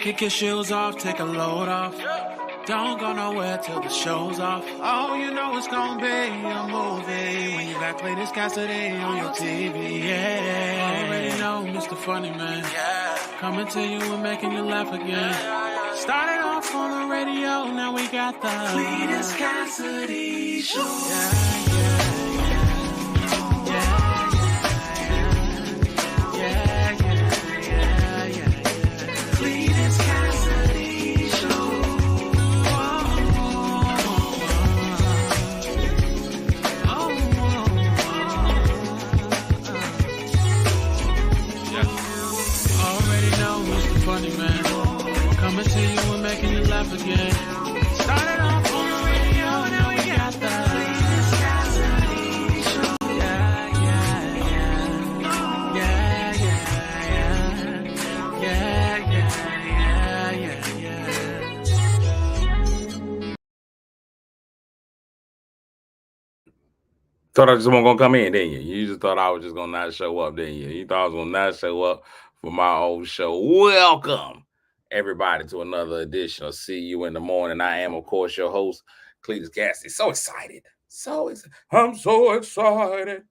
Kick your shoes off, take a load off. Don't go nowhere till the show's off. Oh, you know it's gonna be a movie when you got Cletus Cassidy on your TV. Yeah, already know Mr. Funny Man. Coming to you and making you laugh again. Started off on the radio, now we got the Cletus Cassidy Show. Coming to you and making you laugh again. Started off on the radio, now we got the Cletus Cassidy Show. Thought I just wasn't gonna come in, didn't you? You just thought I was just gonna not show up, didn't you? You thought I was gonna not show up for my old show. Welcome, everybody, to another edition of See You in the Morning. I am, of course, your host, Cletus Cassidy. So excited. I'm so excited.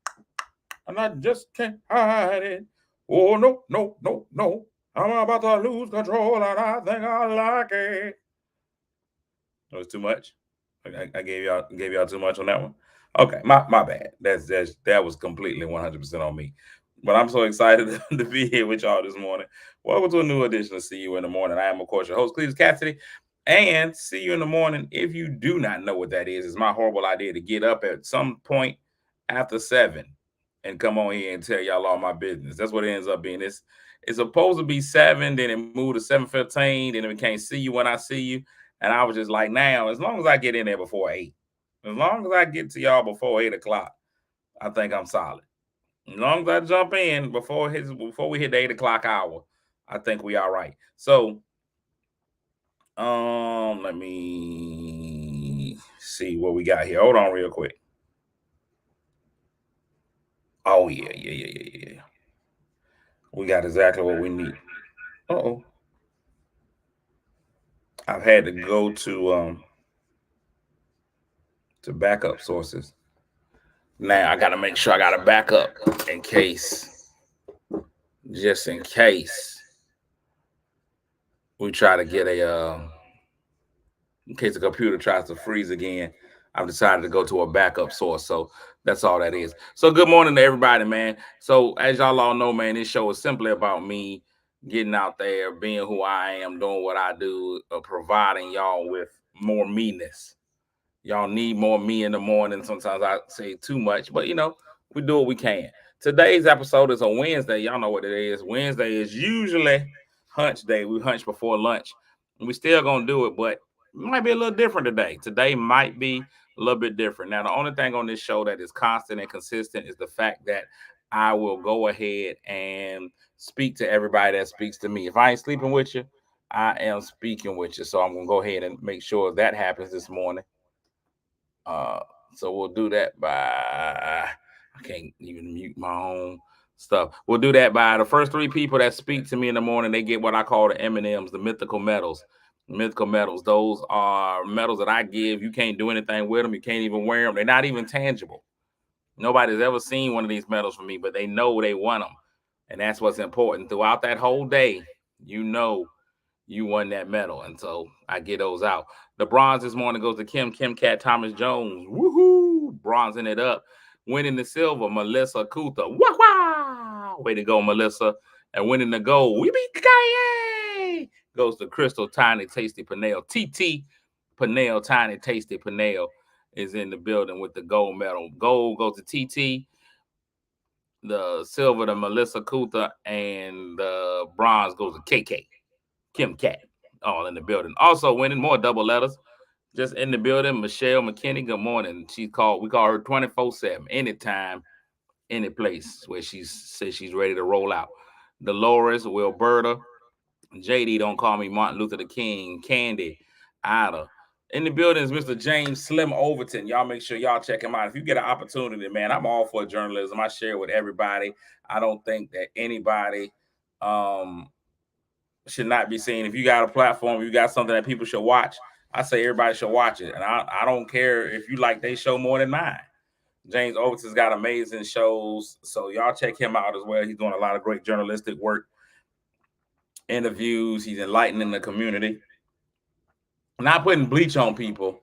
And I just can't hide it. Oh, no. I'm about to lose control, and I think I like it. That was too much? I gave y'all too much on that one? Okay, my bad. That was completely 100% on me. But I'm so excited to be here with y'all this morning. Welcome to a new edition of See You in the Morning. I am, of course, your host, Cletus Cassidy. And See You in the Morning, if you do not know what that is, it's my horrible idea to get up at some point after 7 and come on here and tell y'all all my business. That's what it ends up being. It's supposed to be 7, then it moved to 7:15, then it became See You When I See You. And I was just like, now, as long as I get in there before 8, as long as I get to y'all before 8 o'clock, I think I'm solid. As long as I jump in before we hit the 8 o'clock hour, I think we all right. So, let me see what we got here. Hold on real quick. Oh, yeah. We got exactly what we need. Uh-oh. I've had to go to backup sources. Now I got to make sure I got a backup just in case we try to get in case the computer tries to freeze again. I've decided to go to a backup source. So that's all that is. So good morning to everybody, man. So as y'all all know, man, this show is simply about me getting out there, being who I am, doing what I do, providing y'all with more meanness. Y'all need more me in the morning. Sometimes I say too much, but we do what we can. Today's episode is a Wednesday. Y'all know what it is. Wednesday is usually Hunch Day. We hunch before lunch. And we still gonna do it, but it might be a little different today. Today might be a little bit different. Now, the only thing on this show that is constant and consistent is the fact that I will go ahead and speak to everybody that speaks to me. If I ain't sleeping with you, I am speaking with you. So I'm gonna go ahead and make sure that happens this morning. So we'll do that by, I can't even mute my own stuff. We'll do that by the first 3 people that speak to me in the morning. They get what I call the M&Ms, the mythical medals. Mythical medals. Those are medals that I give. You can't do anything with them. You can't even wear them. They're not even tangible. Nobody's ever seen one of these medals from me, but they know they won them. And that's what's important. Throughout that whole day, you won that medal. And so I get those out. The bronze this morning goes to Kim Cat Thomas Jones. Woohoo! Bronzing it up. Winning the silver, Melissa Kutha. Wow! Way to go, Melissa. And winning the gold, we beat Kaye! Goes to Crystal Tiny Tasty Panel. TT Panel, Tiny Tasty Panel is in the building with the gold medal. Gold goes to TT. The silver to Melissa Kutha. And the bronze goes to KK. Kim Cat, all in the building. Also winning more double letters. Just in the building, Michelle McKinney. Good morning. We call her 24/7, anytime, any place where she says she's ready to roll out. Dolores, Wilberta, JD, don't call me Martin Luther the King, Candy, Ida. In the building is Mr. James Slim Overton. Y'all make sure y'all check him out. If you get an opportunity, man, I'm all for journalism. I share with everybody. I don't think that anybody should not be seen. If you got a platform, you got something that people should watch, I say everybody should watch it. And I don't care if you like they show more than mine. James Oates has got amazing shows, so y'all check him out as well. He's doing a lot of great journalistic work, interviews. He's enlightening the community, not putting bleach on people,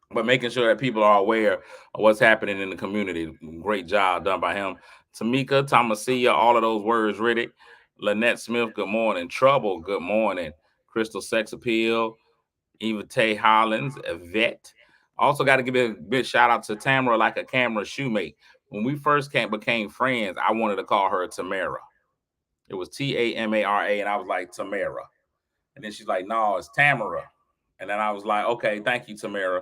but making sure that people are aware of what's happening in the community. Great job done by him. Tamika, Thomasia, all of those words, Riddick. Lynette Smith, good morning. Trouble, good morning. Crystal Sex Appeal, Eva Tay Hollins, Yvette. Also got to give a big shout out to Tamara, like a camera shoemate. When we first became friends, I wanted to call her Tamara. It was Tamara, and I was like, Tamara. And then she's like, no, it's Tamara. And then I was like, okay, thank you, Tamara.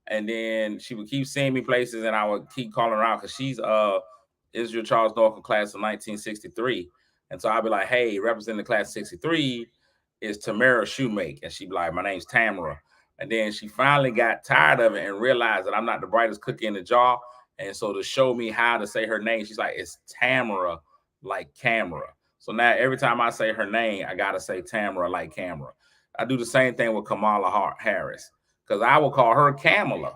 And then she would keep seeing me places, and I would keep calling her out because she's Israel Charles Norfolk class of 1963. And so I'd be like, hey, representing the class of 63 is Tamara Shoemake. And she'd be like, my name's Tamara. And then she finally got tired of it and realized that I'm not the brightest cookie in the jar. And so to show me how to say her name, she's like, it's Tamara, like camera. So now every time I say her name, I got to say Tamara, like camera. I do the same thing with Kamala Harris, because I will call her Kamala.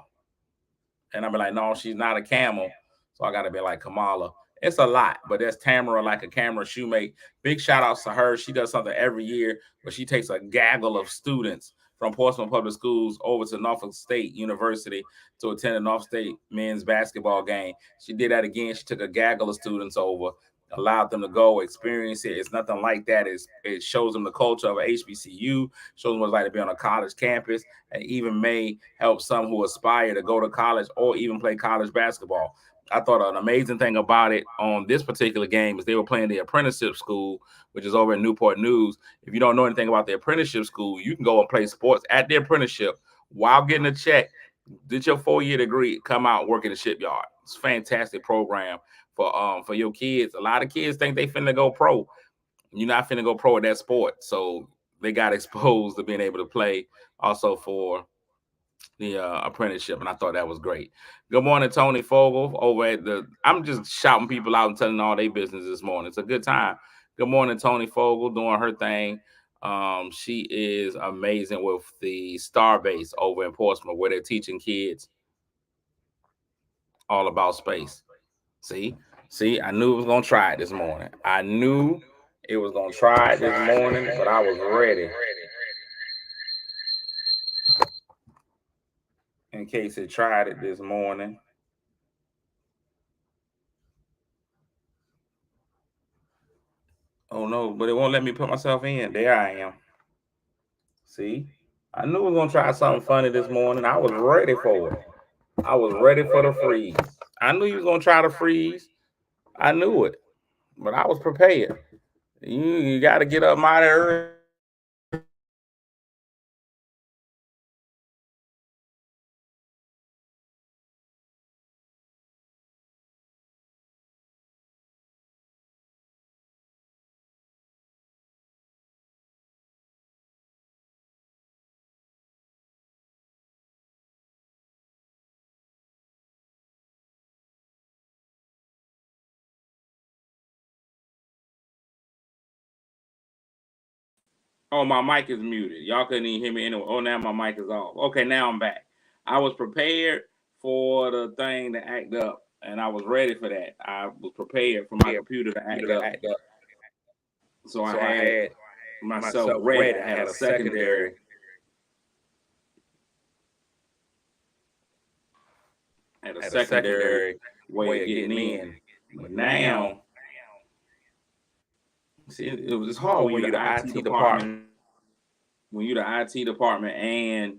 And I'll be like, no, she's not a camel. So I got to be like Kamala. It's a lot, but that's Tamara, like a camera shoemake. Big shout outs to her. She does something every year where she takes a gaggle of students from Portsmouth Public Schools over to Norfolk State University to attend a Norfolk State men's basketball game. She did that again. She took a gaggle of students over, allowed them to go experience it. It's nothing like that. It shows them the culture of HBCU, shows them what it's like to be on a college campus, and even may help some who aspire to go to college or even play college basketball. I thought an amazing thing about it on this particular game is they were playing the apprenticeship school, which is over in Newport News. If you don't know anything about the apprenticeship school, you can go and play sports at the apprenticeship while getting a check. Did your 4-year degree, come out, work in the shipyard. It's a fantastic program for your kids. A lot of kids think they finna go pro. You're not finna go pro at that sport. So they got exposed to being able to play also for the apprenticeship, and I thought that was great. Good morning, Tony Fogel over at I'm just shouting people out and telling all their business this morning. It's a good time. Good morning, Tony Fogel, doing her thing. She is amazing with the Star Base over in Portsmouth, where they're teaching kids all about space. See, I knew it was gonna try it this morning. I knew it was gonna try it this morning, but I was ready in case it tried it this morning. Oh no, but it won't let me put myself in. There I am. See, I knew it was gonna try something funny this morning. I was ready for it. I was ready for the freeze. I knew you was gonna try to freeze. I knew it, but I was prepared. You got to get up mighty early. Oh, my mic is muted. Y'all couldn't even hear me anyway. Oh, now my mic is off. Okay, now I'm back. I was prepared for the thing to act up, and I was ready for that. I was prepared for my computer to act up. So I had myself ready. I had a secondary. Way of getting in. But now, see, it was hard when you're the IT department. When you're the IT department and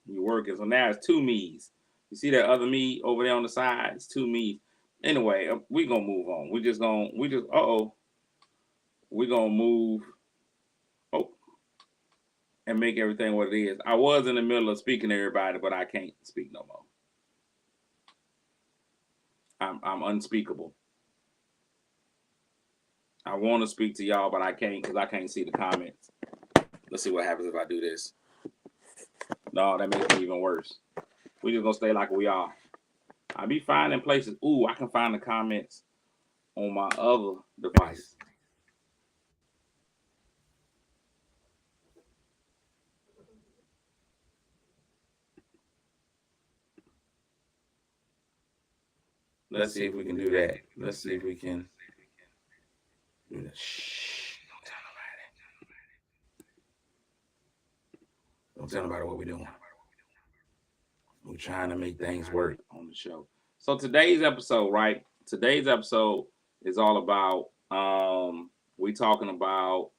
you're working. So now it's two me's. You see that other me over there on the side? It's two me's. Anyway, we're going to move on. We're going to move and make everything what it is. I was in the middle of speaking to everybody, but I can't speak no more. I'm unspeakable. I want to speak to y'all, but I can't because I can't see the comments. Let's see what happens if I do this. No, that makes it even worse. We're just going to stay like we are. I be finding places. Ooh, I can find the comments on my other device. Let's see if we can do that. Let's see if we can do that. Shh. Don't tell nobody what we're doing. We're trying to make things work on the show. So today's episode, right? Today's episode is all about we talking about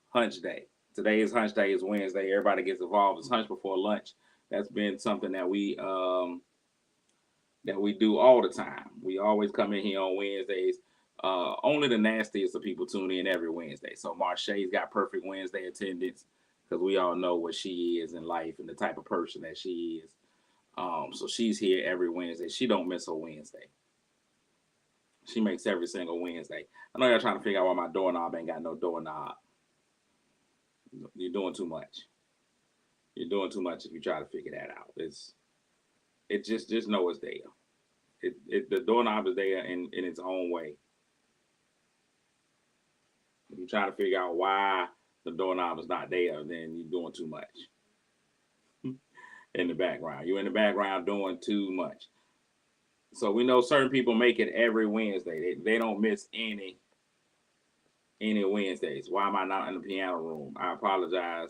Hunch Day. Today is Hunch Day, is Wednesday. Everybody gets involved. It's Hunch before lunch. That's been something that we do all the time. We always come in here on Wednesdays. Only the nastiest of people tune in every Wednesday. So Marche's got perfect Wednesday attendance because we all know what she is in life and the type of person that she is. So she's here every Wednesday. She don't miss a Wednesday. She makes every single Wednesday. I know y'all trying to figure out why my doorknob ain't got no doorknob. You're doing too much. You're doing too much if you try to figure that out. It just know it's there. The doorknob is there in its own way. If you try to figure out why the doorknob is not there, then you're doing too much. In the background. You're in the background doing too much. So we know certain people make it every Wednesday. They don't miss any Wednesdays. Why am I not in the piano room? I apologize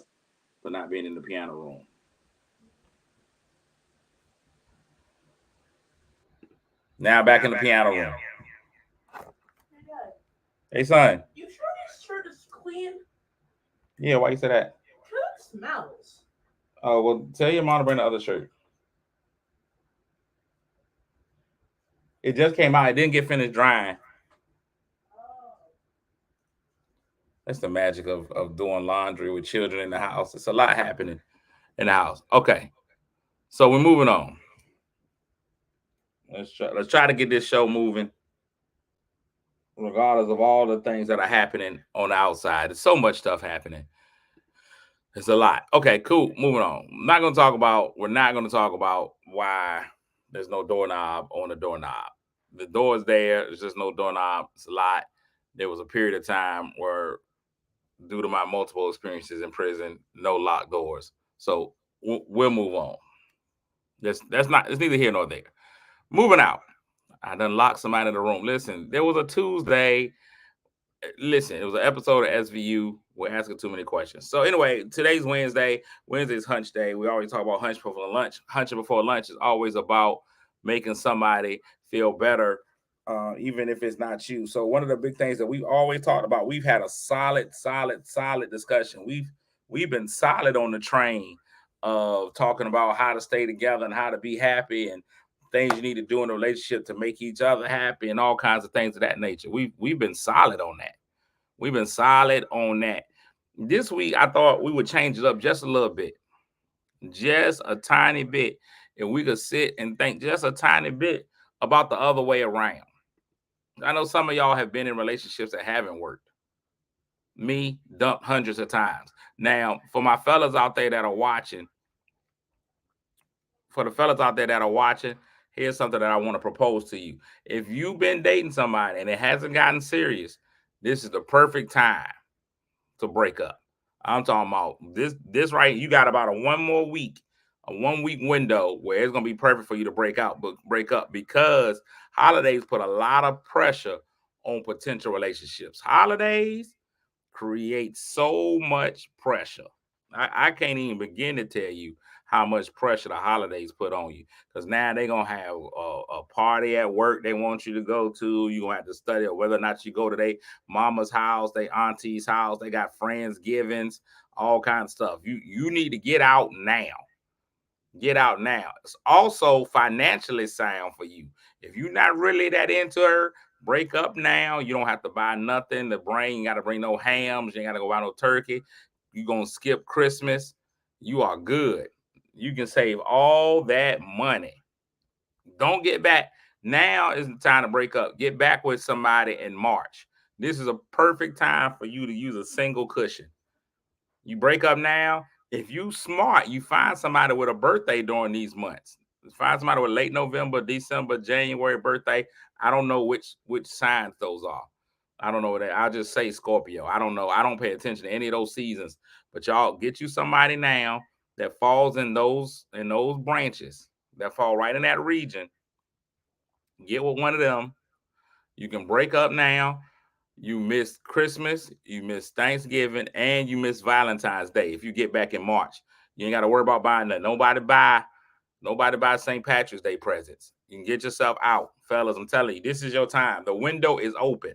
for not being in the piano room. Now back in the piano room. Hey son. You sure this shirt is clean? Yeah, why you say that? It smells. Oh, well, tell your mom to bring the other shirt. It just came out. It didn't get finished drying. That's the magic of doing laundry with children in the house. It's a lot happening in the house. Okay, so we're moving on. Let's try to get this show moving, regardless of all the things that are happening on the outside. There's so much stuff happening. It's a lot. Okay, cool. Moving on. We're not going to talk about why there's no doorknob on the doorknob. The door is there. There's just no doorknob. It's a lot. There was a period of time where, due to my multiple experiences in prison, no locked doors. So we'll move on. It's neither here nor there. Moving out. I done locked somebody in the room. Listen, there was a Tuesday. Listen, it was an episode of SVU. We're asking too many questions. So anyway, today's Wednesday. Wednesday's Hunch Day. We always talk about Hunch before lunch. Hunching before lunch is always about making somebody feel better, even if it's not you. So one of the big things that we've always talked about, we've had a solid discussion. We've been solid on the train of talking about how to stay together and how to be happy and things you need to do in a relationship to make each other happy and all kinds of things of that nature. We've been solid on that. We've been solid on that. This week, I thought we would change it up just a little bit, just a tiny bit. If we could sit and think just a tiny bit about the other way around. I know some of y'all have been in relationships that haven't worked. Me, dumped hundreds of times. Now, for my fellas out there that are watching, here's something that I want to propose to you. If you've been dating somebody and it hasn't gotten serious, this is the perfect time to break up. I'm talking about this right. You got about a 1 week window where it's gonna be perfect for you to break up because holidays put a lot of pressure on potential relationships. Holidays create so much pressure. I can't even begin to tell you how much pressure the holidays put on you, because now they're going to have a party at work they want you to go to. You're going to have to study whether or not you go to their mama's house, their auntie's house. They got friendsgivings, all kinds of stuff. You need to get out now. Get out now. It's also financially sound for you. If you're not really that into her, break up now. You don't have to buy nothing to bring. You got to bring no hams. You ain't got to go buy no turkey. You're going to skip Christmas. You are good. You can save all that money. Don't get back. Now is the time to break up. Get back with somebody in March. This is a perfect time for you to use a single cushion. You break up now. If you smart, you find somebody with a birthday during these months. Find somebody with late November, December, January birthday. I don't know which signs those are. I don't know that. I'll just say Scorpio. I don't know. I don't pay attention to any of those seasons. But y'all get you somebody now that falls in those branches, that fall right in that region. Get with one of them. You can break up now. You miss Christmas, you miss Thanksgiving, and you miss Valentine's Day. If you get back in March, you ain't got to worry about buying nothing. Nobody buy St. Patrick's Day presents. You can get yourself out, fellas. I'm telling you, this is your time. The window is open.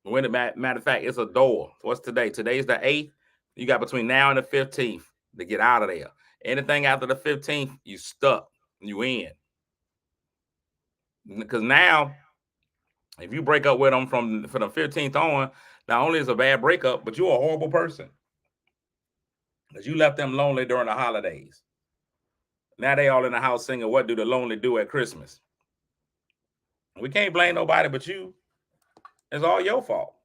Matter of fact, it's a door. What's today? Today's the 8th. You got between now and the 15th to get out of there. Anything after the 15th, you stuck. You in. Because now, if you break up with them from the 15th on, not only is it a bad breakup, but you're a horrible person. Because you left them lonely during the holidays. Now they all in the house singing, "What do the lonely do at Christmas?" We can't blame nobody but you. It's all your fault.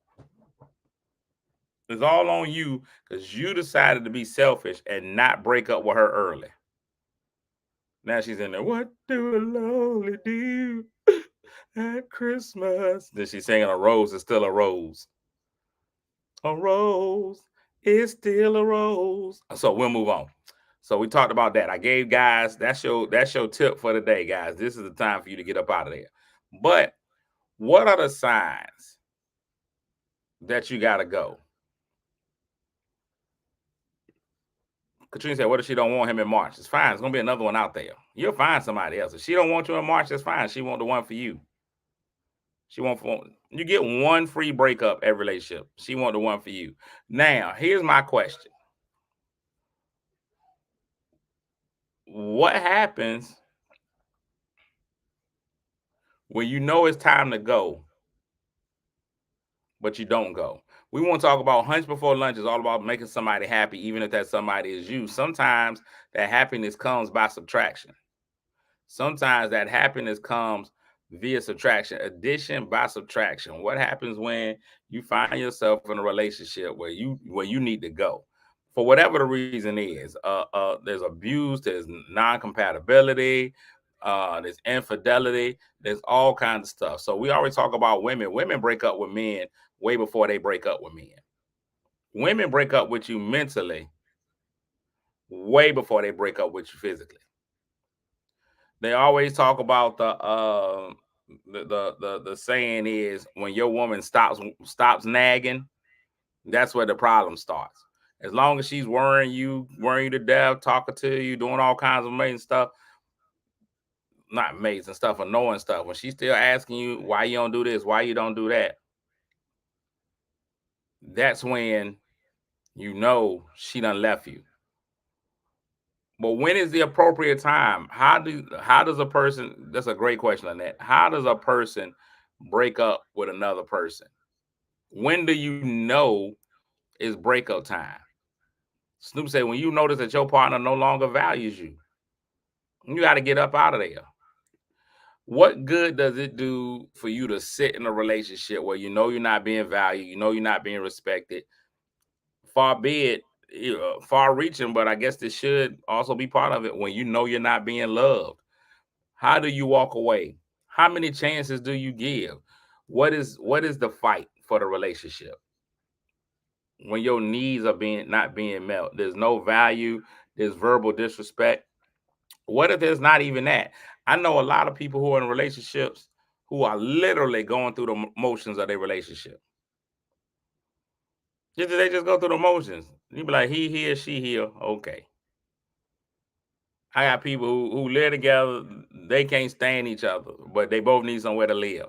It's all on you because you decided to be selfish and not break up with her early. Now she's in there, "What do the lonely do at Christmas?" Then she's singing, "A rose is still a rose. A rose is still a rose." So we'll move on. So we talked about that. I gave guys, that's your tip for the day, guys. This is the time for you to get up out of there. But what are the signs that you got to go? Katrina said, "What if she don't want him in March?" It's fine. It's going to be another one out there. You'll find somebody else. If she don't want you in March, that's fine. She want the one for you. You get one free breakup every relationship. She want the one for you. Now, here's my question. What happens when you know it's time to go, but you don't go? We want to talk about Hunch Before Lunch is all about making somebody happy, even if that somebody is you. Sometimes that happiness comes by subtraction. Sometimes that happiness comes via subtraction, addition by subtraction. What happens when you find yourself in a relationship where you need to go for whatever the reason is? There's abuse, there's non-compatibility, there's infidelity, there's all kinds of stuff. So we always talk about women. Women break up with men way before they break up with men. Women break up with you mentally way before they break up with you physically. They always talk about the saying is, when your woman stops nagging, that's where the problem starts. As long as she's worrying you to death, talking to you, doing all kinds of amazing stuff, not amazing stuff, annoying stuff. When she's still asking you why you don't do this, why you don't do that, that's when you know she done left you. But when is the appropriate time? How does a person, that's a great question, Annette. How does a person break up with another person? When do you know it's breakup time? Snoop said, when you notice that your partner no longer values you, you got to get up out of there. What good does it do for you to sit in a relationship where you know you're not being valued, you know you're not being respected? Far be it, far reaching, but I guess this should also be part of it. When you know you're not being loved, how do you walk away? How many chances do you give? What is the fight for the relationship? When your needs are not being met, there's no value, there's verbal disrespect. What if there's not even that? I know a lot of people who are in relationships who are literally going through the motions of their relationship. They just go through the motions. You be like, he here, she here, okay. I got people who live together, they can't stand each other, but they both need somewhere to live.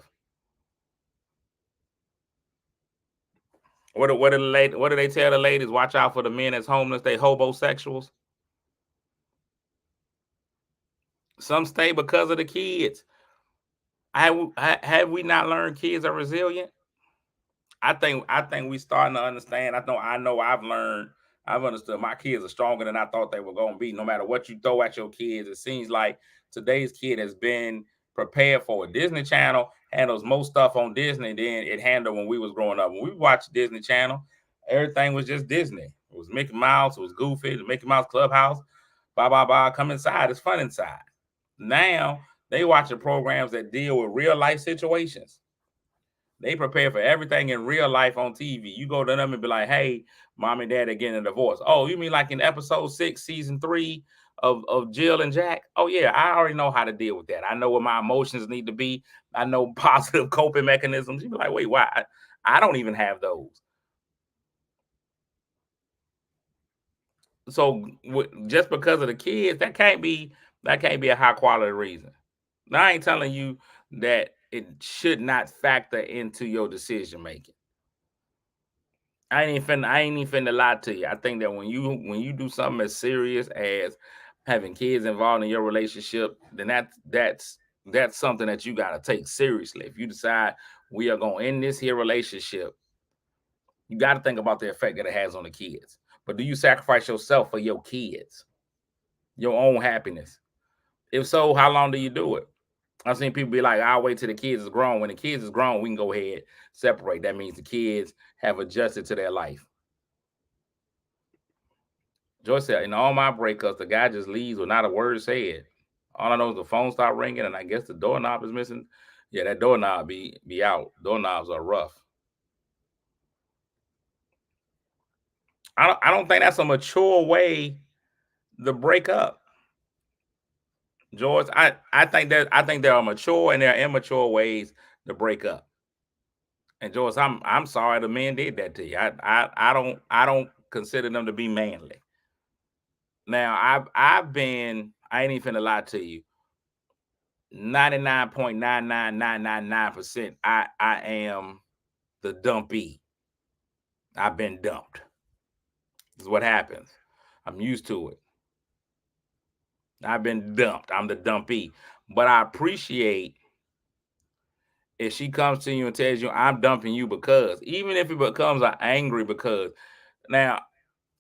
What do they tell the ladies? Watch out for the men that's homeless, they hobosexuals. Some stay because of the kids. Have we not learned kids are resilient? I think we starting to understand. I know I've understood my kids are stronger than I thought they were going to be. No matter what you throw at your kids, it seems like today's kid has been prepared for it. Disney Channel handles most stuff on Disney than it handled when we was growing up. When we watched Disney Channel, everything was just Disney. It was Mickey Mouse, it was Goofy, the Mickey Mouse Clubhouse, come inside. It's fun inside. Now they watching programs that deal with real life situations. They prepare for everything in real life on TV. You go to them and be like, "Hey, mom and dad are getting a divorce." Oh, you mean like in episode 6, season 3 of Jill and Jack. Oh yeah, I already know how to deal with that. I know what my emotions need to be. I know positive coping mechanisms. You be like, wait, why? I don't even have those. So just because of the kids, that can't be a high quality reason. Now I ain't telling you that it should not factor into your decision making. I ain't even finna lie to you. I think that when you do something as serious as having kids involved in your relationship, then that's something that you gotta take seriously. If you decide we are gonna end this here relationship, you gotta think about the effect that it has on the kids. But do you sacrifice yourself for your kids, your own happiness? If so, how long do you do it? I've seen people be like, I'll wait till the kids is grown. When the kids is grown, we can go ahead, separate. That means the kids have adjusted to their life. Joyce said, in all my breakups, the guy just leaves with not a word said. All I know is the phone stopped ringing, and I guess the doorknob is missing. Yeah, that doorknob be out. Doorknobs are rough. I don't think that's a mature way to break up. George, I think there are mature and there are immature ways to break up. And George, I'm sorry the men did that to you. I don't consider them to be manly. Now I've been, I ain't even finna lie to you, 99.99999%. I am the dumpy. I've been dumped. This is what happens. I'm used to it. I've been dumped. I'm the dumpy. But I appreciate if she comes to you and tells you I'm dumping you because, even if it becomes an angry because. Now,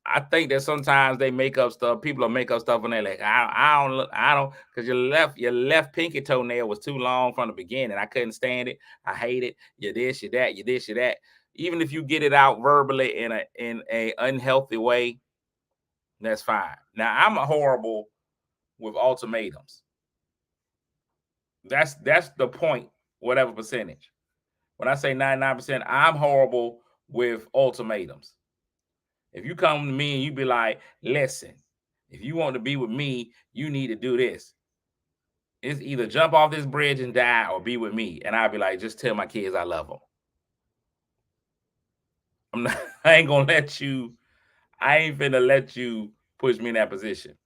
I think that sometimes they make up stuff. People will make up stuff and they're like, I don't, because your left pinky toenail was too long from the beginning. I couldn't stand it. I hate it. You this, you that, you this, you that. Even if you get it out verbally in a unhealthy way, that's fine. Now I'm horrible with ultimatums. That's the point, whatever percentage. When I say 99%, I'm horrible with ultimatums. If you come to me and you be like, listen, if you want to be with me, you need to do this. It's either jump off this bridge and die or be with me. And I'll be like, just tell my kids I love them. I ain't gonna let you, I ain't finna let you push me in that position.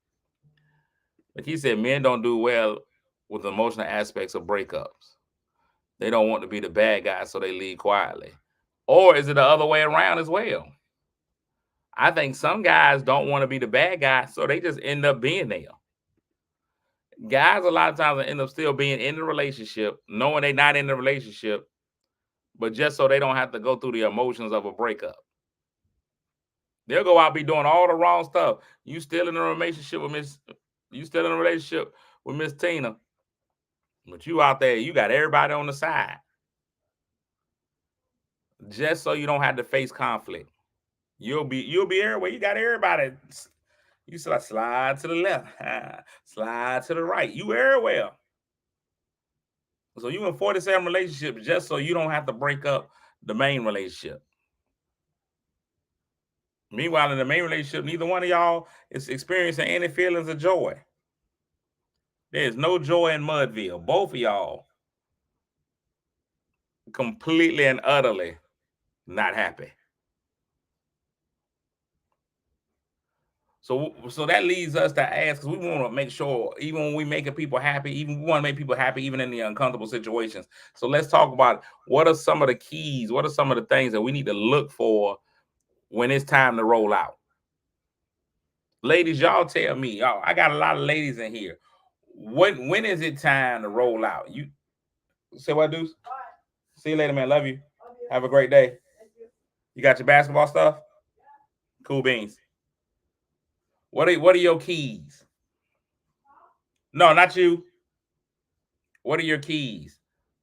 Like he said, men don't do well with emotional aspects of breakups. They don't want to be the bad guy, so they leave quietly. Or is it the other way around as well? I think some guys don't want to be the bad guy, so they just end up being there. Guys, a lot of times, end up still being in the relationship, knowing they're not in the relationship, but just so they don't have to go through the emotions of a breakup. They'll go out be doing all the wrong stuff. You still in a relationship with Miss Tina, but you out there, you got everybody on the side, just so you don't have to face conflict. You'll be everywhere. You got everybody. You slide to the left, slide to the right. You everywhere. So you in 47 relationships just so you don't have to break up the main relationship. Meanwhile, in the main relationship, neither one of y'all is experiencing any feelings of joy. There's no joy in Mudville. Both of y'all completely and utterly not happy. So that leads us to ask, because we want to make sure, even when we making people happy, we want to make people happy even in the uncomfortable situations. So let's talk about what are some of the keys, what are some of the things that we need to look for when it's time to roll out. Ladies, y'all tell me. Y'all, I got a lot of ladies in here. When is it time to roll out? You say what, Deuce? See you later, man. Love you. Have a great day. You got your basketball stuff? Cool beans. What are your keys? No, not you. What are your keys?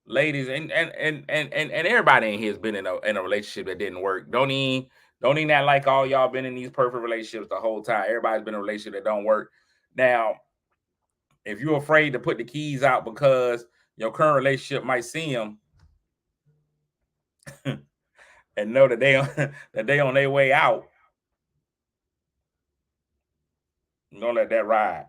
Ladies, and everybody in here has been in a relationship that didn't work. Don't even act like all y'all been in these perfect relationships the whole time. Everybody's been in a relationship that don't work. Now, if you're afraid to put the keys out because your current relationship might see them and know that they on their way out, don't let that ride.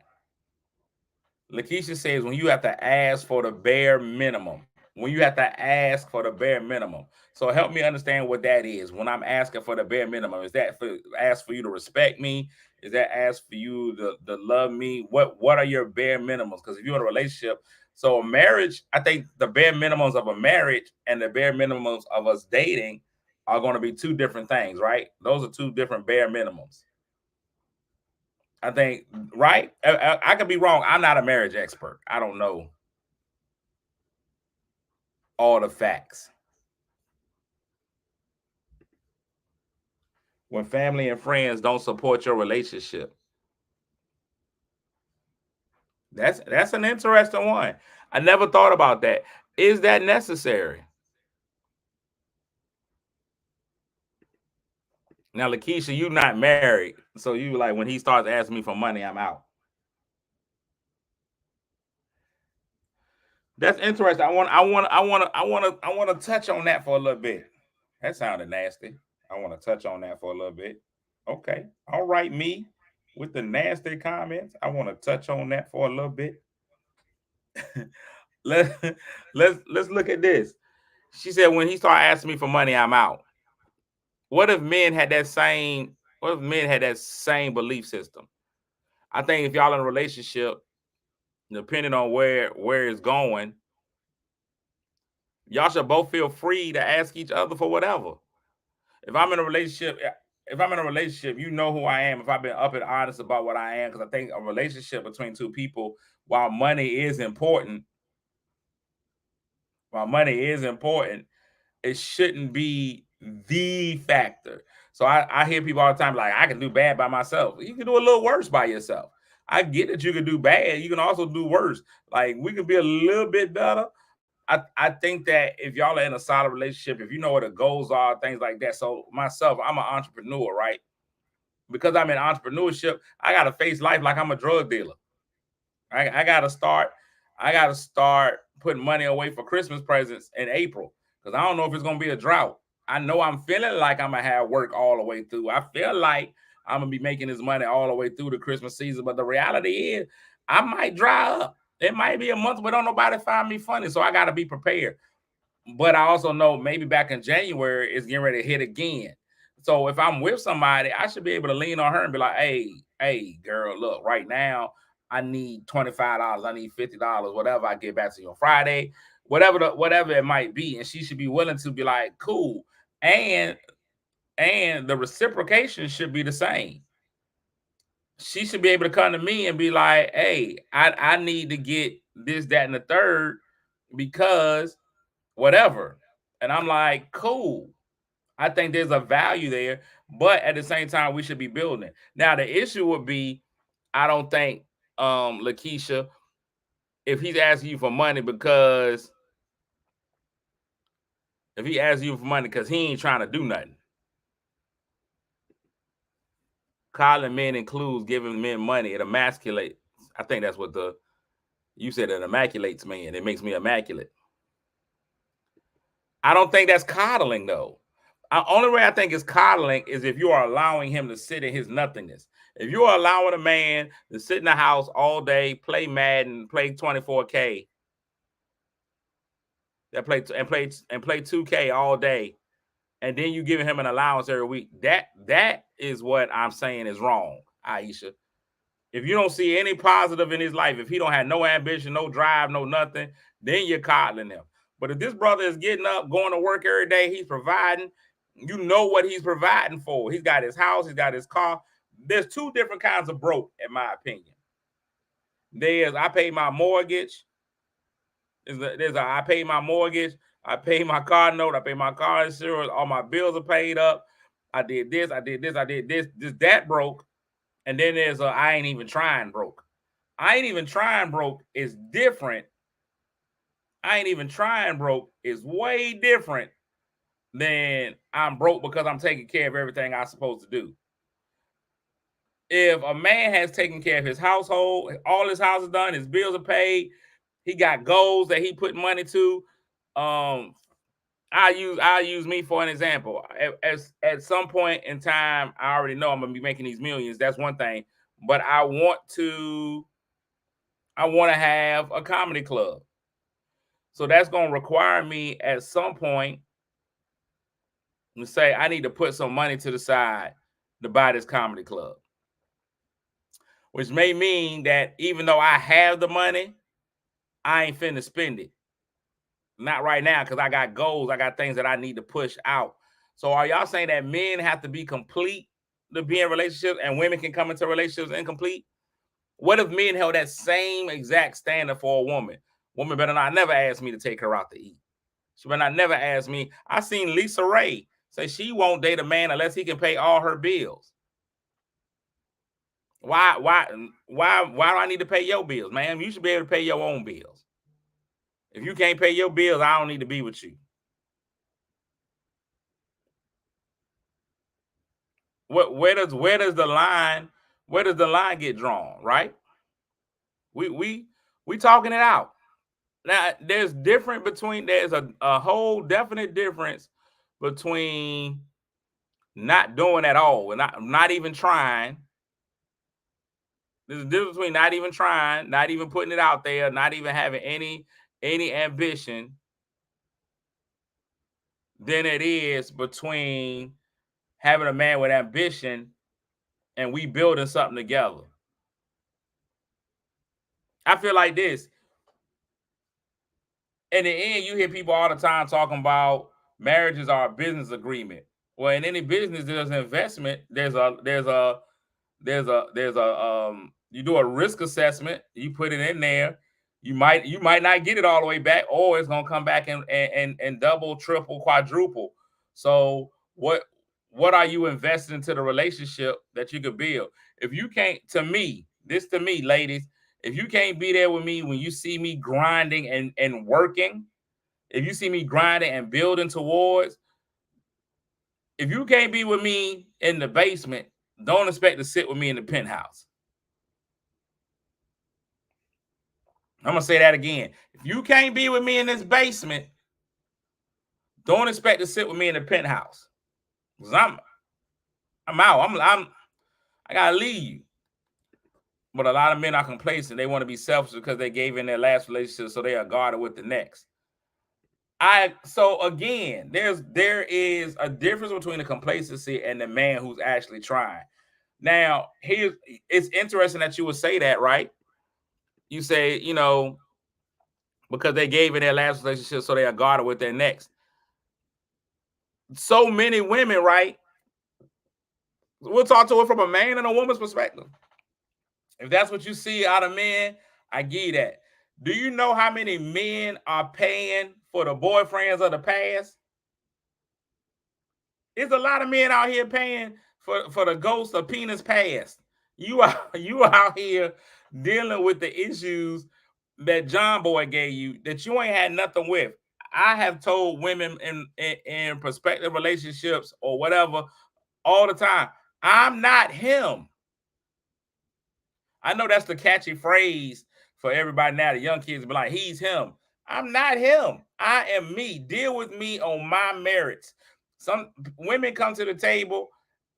Lakeisha says when you have to ask for the bare minimum. When you have to ask for the bare minimum. So help me understand what that is. When I'm asking for the bare minimum, is that for ask for you to respect me? Is that ask for you to love me? What are your bare minimums? Because if you're in a relationship, so a marriage, I think the bare minimums of a marriage and the bare minimums of us dating are going to be two different things, right? Those are two different bare minimums. I think, right? I could be wrong. I'm not a marriage expert. I don't know all the facts. When family and friends don't support your relationship, that's an interesting one. I never thought about that. Is that necessary? Now, Lakeisha, you not married, so you like when he starts asking me for money, I'm out. That's interesting. I want to touch on that for a little bit. That sounded nasty. I want to touch on that for a little bit. Okay. All right, me with the nasty comments. I want to touch on that for a little bit. Let let's look at this. She said when he started asking me for money, I'm out. What if men had that same what if men had that same belief system? I think if y'all in a relationship, depending on where it's going, y'all should both feel free to ask each other for whatever. If I'm in a relationship, you know who I am. If I've been up and honest about what I am, because I think a relationship between two people, while money is important, it shouldn't be the factor. So I hear people all the time like, I can do bad by myself. You can do a little worse by yourself. I get that you can do bad. You can also do worse. Like we can be a little bit better. I think that if y'all are in a solid relationship, if you know what the goals are, things like that. So myself, I'm an entrepreneur, right? Because I'm in entrepreneurship, I gotta face life like I'm a drug dealer. I gotta start. I gotta start putting money away for Christmas presents in April because I don't know if it's gonna be a drought. I know I'm feeling like I'm gonna have work all the way through. I feel like I'm gonna be making this money all the way through the Christmas season, but the reality is I might dry up. It might be a month, but don't nobody find me funny, so I gotta be prepared. But I also know maybe back in January it's getting ready to hit again. So if I'm with somebody, I should be able to lean on her and be like, hey, girl, look, right now I need $25, I need $50, whatever. I get back to you on Friday, whatever it might be, and she should be willing to be like, cool, and the reciprocation should be the same. She should be able to come to me and be like, hey, I need to get this, that, and the third because whatever. And I'm like, cool. I think there's a value there, but at the same time, we should be building it. Now, the issue would be, I don't think, Lakeisha, if he's asking you for money because if he asks you for money because he ain't trying to do nothing. Calling men includes giving men money. It emasculates. I think that's what you said. It immaculates men. It makes me immaculate. I don't think that's coddling though. Only way I think it's coddling is if you are allowing him to sit in his nothingness. If you are allowing a man to sit in the house all day, play Madden, play 24K, that play 2K all day, and then you giving him an allowance every week, that is what I'm saying is wrong, Aisha. If you don't see any positive in his life, if he don't have no ambition, no drive, no nothing, then you're coddling him. But if this brother is getting up, going to work every day, he's providing, you know what he's providing for. He's got his house, he's got his car. There's two different kinds of broke, in my opinion. There's I pay my mortgage. I pay my mortgage, I pay my car note, I pay my car insurance, all my bills are paid up. I did this, that broke. And then there's I ain't even trying broke. I ain't even trying broke is different. I ain't even trying broke is way different than I'm broke because I'm taking care of everything I'm supposed to do. If a man has taken care of his household, all his house is done, his bills are paid, he got goals that he put money to. I'll use me for an example. At some point in time, I already know I'm gonna be making these millions. That's one thing, but I want to I want to have a comedy club. So that's going to require me at some point to say I need to put some money to the side to buy this comedy club. Which may mean that even though I have the money, I ain't finna spend it. Not right now, because I got goals. I got things that I need to push out. So are y'all saying that men have to be complete to be in relationships and women can come into relationships incomplete? What if men held that same exact standard for a woman? Woman better not never ask me to take her out to eat. She better not never ask me. I seen Lisa Ray say she won't date a man unless he can pay all her bills. Why do I need to pay your bills, man? You should be able to pay your own bills. If you can't pay your bills, I don't need to be with you. Where does the line get drawn, right? We talking it out. Now there's a whole definite difference between not doing at all and not even trying. There's a difference between not even trying, not even putting it out there, not even having any ambition than it is between having a man with ambition and we building something together. I feel like this. In the end, you hear people all the time talking about marriages are a business agreement. Well, in any business, there's an investment. You do a risk assessment. You put it in there. You might not get it all the way back, or it's gonna come back and double, triple, quadruple. So what are you investing into the relationship that you could build? If you can't, to me, ladies, if you can't be there with me when you see me grinding and working, if you see me grinding and building towards, if you can't be with me in the basement, don't expect to sit with me in the penthouse. I'm going to say that again. If you can't be with me in this basement, don't expect to sit with me in the penthouse. Because I'm out. I got to leave. But a lot of men are complacent. They want to be selfish because they gave in their last relationship, so they are guarded with the next. So again, there is a difference between the complacency and the man who's actually trying. Now, it's interesting that you would say that, right? You say, because they gave in their last relationship, so they are guarded with their next. So many women, right? We'll talk to it from a man and a woman's perspective. If that's what you see out of men, I give you that. Do you know how many men are paying for the boyfriends of the past? There's a lot of men out here paying for the ghost of penis past. You out here dealing with the issues that John Boy gave you that you ain't had nothing with. I have told women in prospective relationships or whatever all the time, I'm not him. I know that's the catchy phrase for everybody now. The young kids be like, he's him. I'm not him. I am me. Deal with me on my merits. Some women come to the table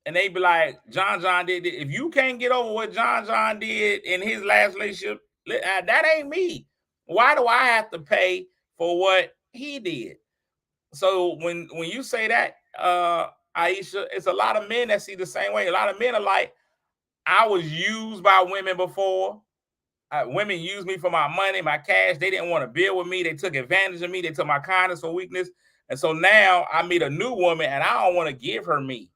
and they be like, John did it. If you can't get over what John did in his last relationship, that ain't me. Why do I have to pay for what he did? So when you say that, Aisha, it's a lot of men that see the same way. A lot of men are like, I was used by women before. Women used me for my money, my cash. They didn't want to build with me. They took advantage of me. They took my kindness for weakness. And so now I meet a new woman and I don't want to give her me.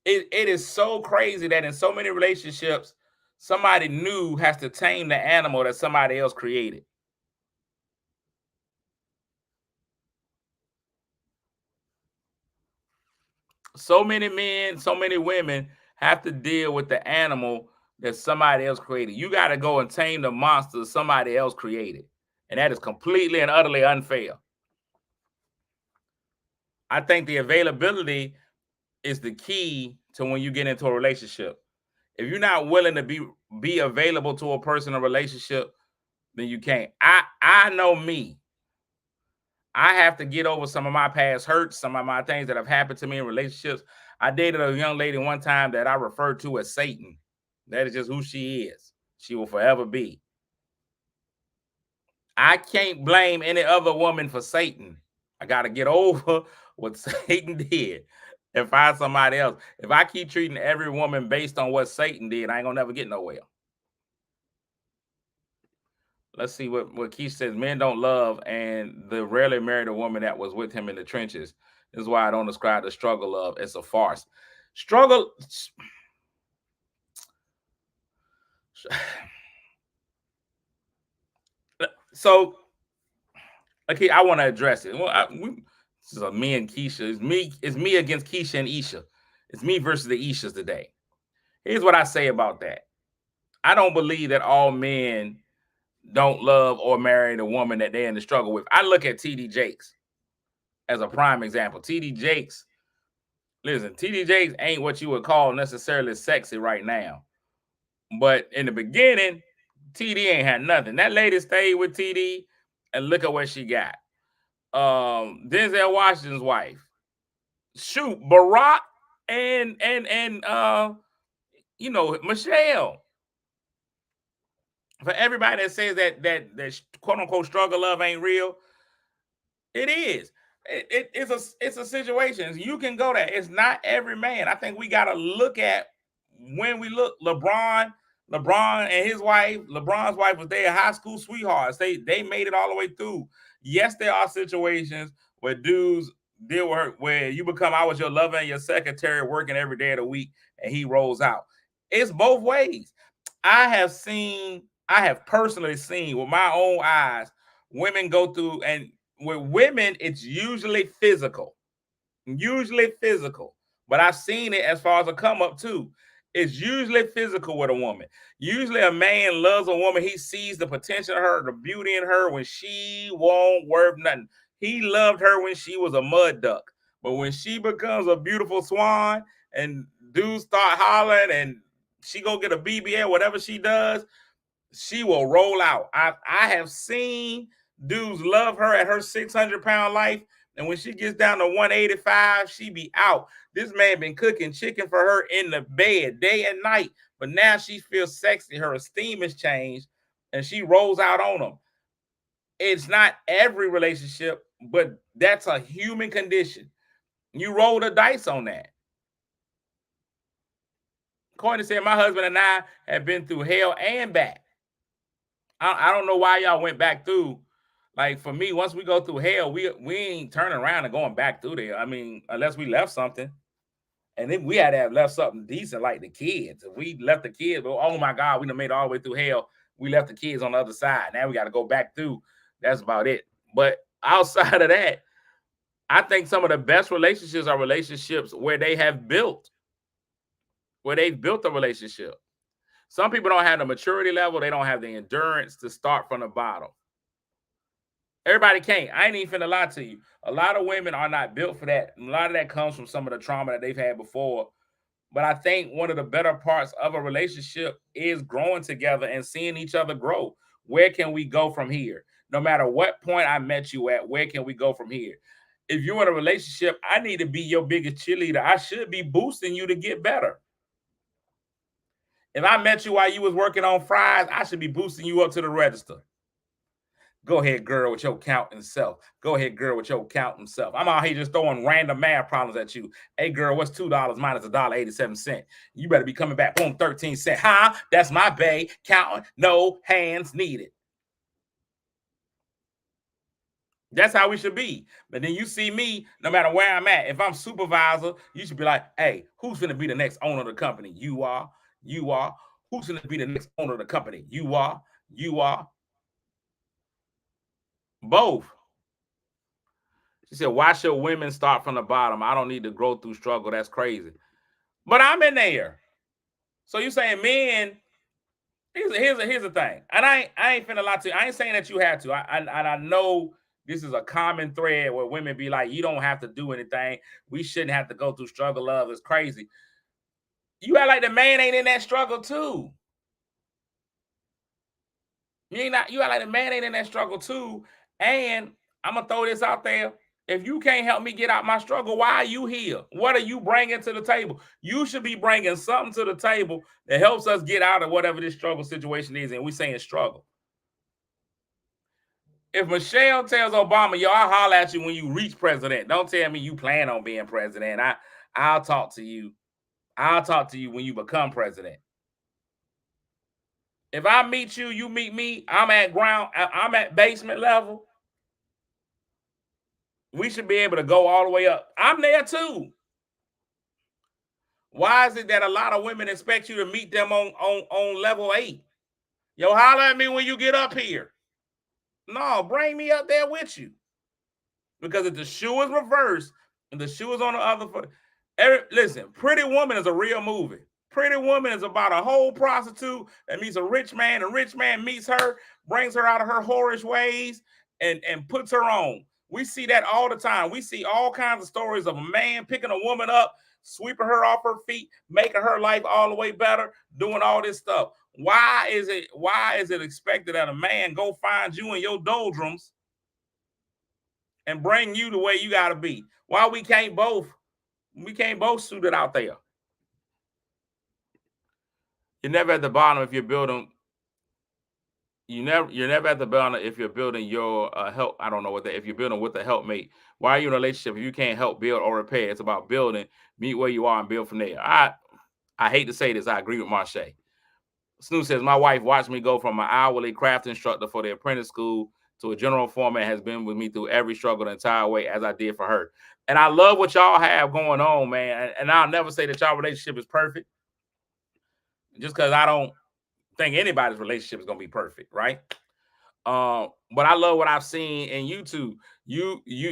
It is so crazy that in so many relationships, somebody new has to tame the animal that somebody else created. So many men, so many women have to deal with the animal that somebody else created. You got to go and tame the monster somebody else created. And that is completely and utterly unfair. I think the availability is the key to when you get into a relationship. If you're not willing to be available to a person in a relationship, then you can't. I know me. I have to get over some of my past hurts, some of my things that have happened to me in relationships. I dated a young lady one time that I referred to as Satan. That is just who she is. She will forever be. I can't blame any other woman for Satan. I got to get over what Satan did and find somebody else. If I keep treating every woman based on what Satan did, I ain't gonna never get nowhere. Let's see what Keith says. Men don't love, and they rarely married a woman that was with him in the trenches. This is why I don't describe the struggle of. It's a farce. Struggle. So, okay, I want to address it. Well, this is a me and Keisha. It's me against Keisha and Isha. It's me versus the Ishas today. Here's what I say about that. I don't believe that all men don't love or marry the woman that they're in the struggle with. I look at TD Jakes as a prime example. TD Jakes, listen, TD Jakes ain't what you would call necessarily sexy right now. But in the beginning, TD ain't had nothing. That lady stayed with TD, and look at what she got. Denzel Washington's wife. Shoot, Barack and Michelle. For everybody that says that quote unquote struggle love ain't real, it is. It's a situation. You can go there. It's not every man. I think we got to look at when we look. LeBron and his wife. LeBron's wife was their high school sweethearts. They made it all the way through. Yes, there are situations where dudes deal with her, where you become I was your lover and your secretary working every day of the week, and he rolls out. It's both ways. I have personally seen with my own eyes women go through, and with women, it's usually physical. But I've seen it as far as a come up too. It's usually physical with a woman. Usually a man loves a woman. He sees the potential in her, the beauty in her when she won't worth nothing. He loved her when she was a mud duck. But when she becomes a beautiful swan and dudes start hollering and she go get a BBL, whatever she does, she will roll out. I have seen dudes love her at her 600-pound life, and when she gets down to 185, she be out. This man been cooking chicken for her in the bed day and night, but now she feels sexy. Her esteem has changed, and she rolls out on him. It's not every relationship, but that's a human condition. You roll the dice on that. Courtney said, my husband and I have been through hell and back. I don't know why y'all went back through. Like for me, once we go through hell, we ain't turning around and going back through there. I mean, unless we left something. And then we had to have left something decent like the kids. If we left the kids, well, oh my God, we done made it all the way through hell. We left the kids on the other side. Now we got to go back through. That's about it. But outside of that, I think some of the best relationships are relationships where they have built, where they've built a relationship. Some people don't have the maturity level. They don't have the endurance to start from the bottom. Everybody can't. I ain't even finna lie to you. A lot of women are not built for that. A lot of that comes from some of the trauma that they've had before. But I think one of the better parts of a relationship is growing together and seeing each other grow. Where can we go from here? No matter what point I met you at, where can we go from here? If you're in a relationship, I need to be your biggest cheerleader. I should be boosting you to get better. If I met you while you was working on fries, I should be boosting you up to the register. Go ahead, girl, with your counting self. Go ahead, girl, with your counting self. I'm out here just throwing random math problems at you. Hey, girl, what's $2 minus $1.87? You better be coming back. Boom, 13 cents. Huh? That's my bae. Counting. No hands needed. That's how we should be. But then you see me, no matter where I'm at, if I'm supervisor, you should be like, hey, who's going to be the next owner of the company? You are. You are. Who's going to be the next owner of the company? You are. You are. Both. She said, why should women start from the bottom? I don't need to grow through struggle. That's crazy. But I'm in there. So you saying men, here's the thing. And I ain't finna lie to you. I ain't saying that you have to. I know this is a common thread where women be like, you don't have to do anything. We shouldn't have to go through struggle. Love is crazy. You act like the man ain't in that struggle too. You act like the man ain't in that struggle too. And I'm gonna throw this out there. If you can't help me get out my struggle, why are you here? What are you bringing to the table? You should be bringing something to the table that helps us get out of whatever this struggle situation is. And we're saying struggle. If Michelle tells Obama, yo, I'll holler at you when you reach president. Don't tell me you plan on being president. I'll talk to you. I'll talk to you when you become president. If I meet you, you meet me, I'm at basement level. We should be able to go all the way up. I'm there too. Why is it that a lot of women expect you to meet them on level 8? Yo, holler at me when you get up here. No, bring me up there with you. Because if the shoe is reversed and the shoe is on the other foot, listen, Pretty Woman is a real movie. Pretty Woman is about a whole prostitute that meets a rich man, and rich man meets her, brings her out of her whorish ways, and puts her on. We see that all the time. We see all kinds of stories of a man picking a woman up, sweeping her off her feet, making her life all the way better, doing all this stuff. Why is it expected that a man go find you in your doldrums and bring you the way you got to be? Why we can't both suit it out there? You're never at the bottom if you're building. You're never at the bottom if you're building your help. I don't know what that. If you're building with a helpmate, why are you in a relationship if you can't help build or repair? It's about building. Meet where you are and build from there. I hate to say this. I agree with Marche. Snoop says my wife watched me go from an hourly craft instructor for the apprentice school to a general foreman, has been with me through every struggle the entire way as I did for her. And I love what y'all have going on, man. And I'll never say that y'all relationship is perfect, just because I don't think anybody's relationship is gonna be perfect, right? But I love what I've seen in YouTube.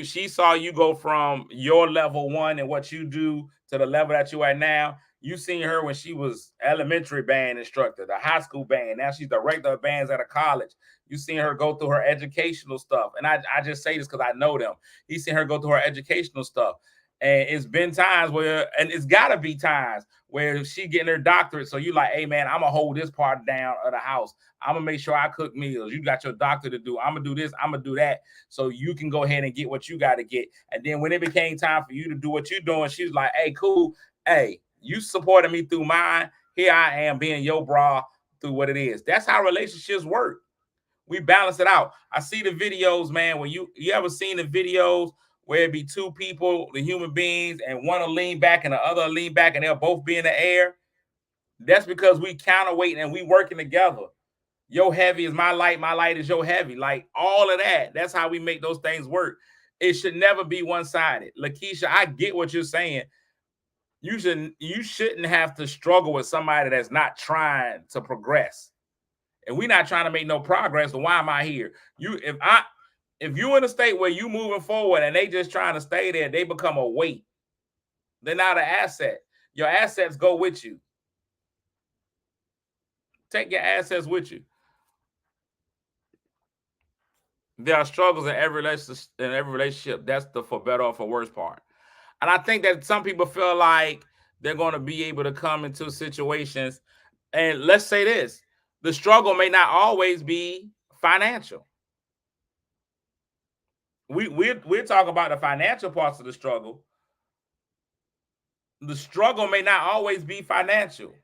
She saw you go from your level 1 and what you do to the level that you at now. You seen her when she was elementary band instructor, the high school band. Now she's director of bands at a college. You seen her go through her educational stuff. And I just say this because I know them. You seen her go through her educational stuff. And it's been times where, and it's got to be times where she getting her doctorate. So you like, hey, man, I'm going to hold this part down of the house. I'm going to make sure I cook meals. You got your doctor to do. I'm going to do this. I'm going to do that. So you can go ahead and get what you got to get. And then when it became time for you to do what you're doing, she was like, hey, cool. Hey, you supported me through mine. Here I am being your bra through what it is. That's how relationships work. We balance it out. I see the videos, man. When you ever seen the videos where it be two people, the human beings, and one will lean back and the other will lean back and they'll both be in the air? That's because we counterweight and we working together. Your heavy is my light is your heavy. Like all of that. That's how we make those things work. It should never be one-sided. Lakeisha, I get what you're saying. You shouldn't have to struggle with somebody that's not trying to progress. And we're not trying to make no progress, so why am I here? If you're in a state where you moving forward and they just trying to stay there, they become a weight. They're not an asset. Your assets go with you. Take your assets with you. There are struggles in every relationship. That's the for better or for worse part. And I think that some people feel like they're going to be able to come into situations. And let's say this. The struggle may not always be financial. We're talking about the financial parts of the struggle. The struggle may not always be financial.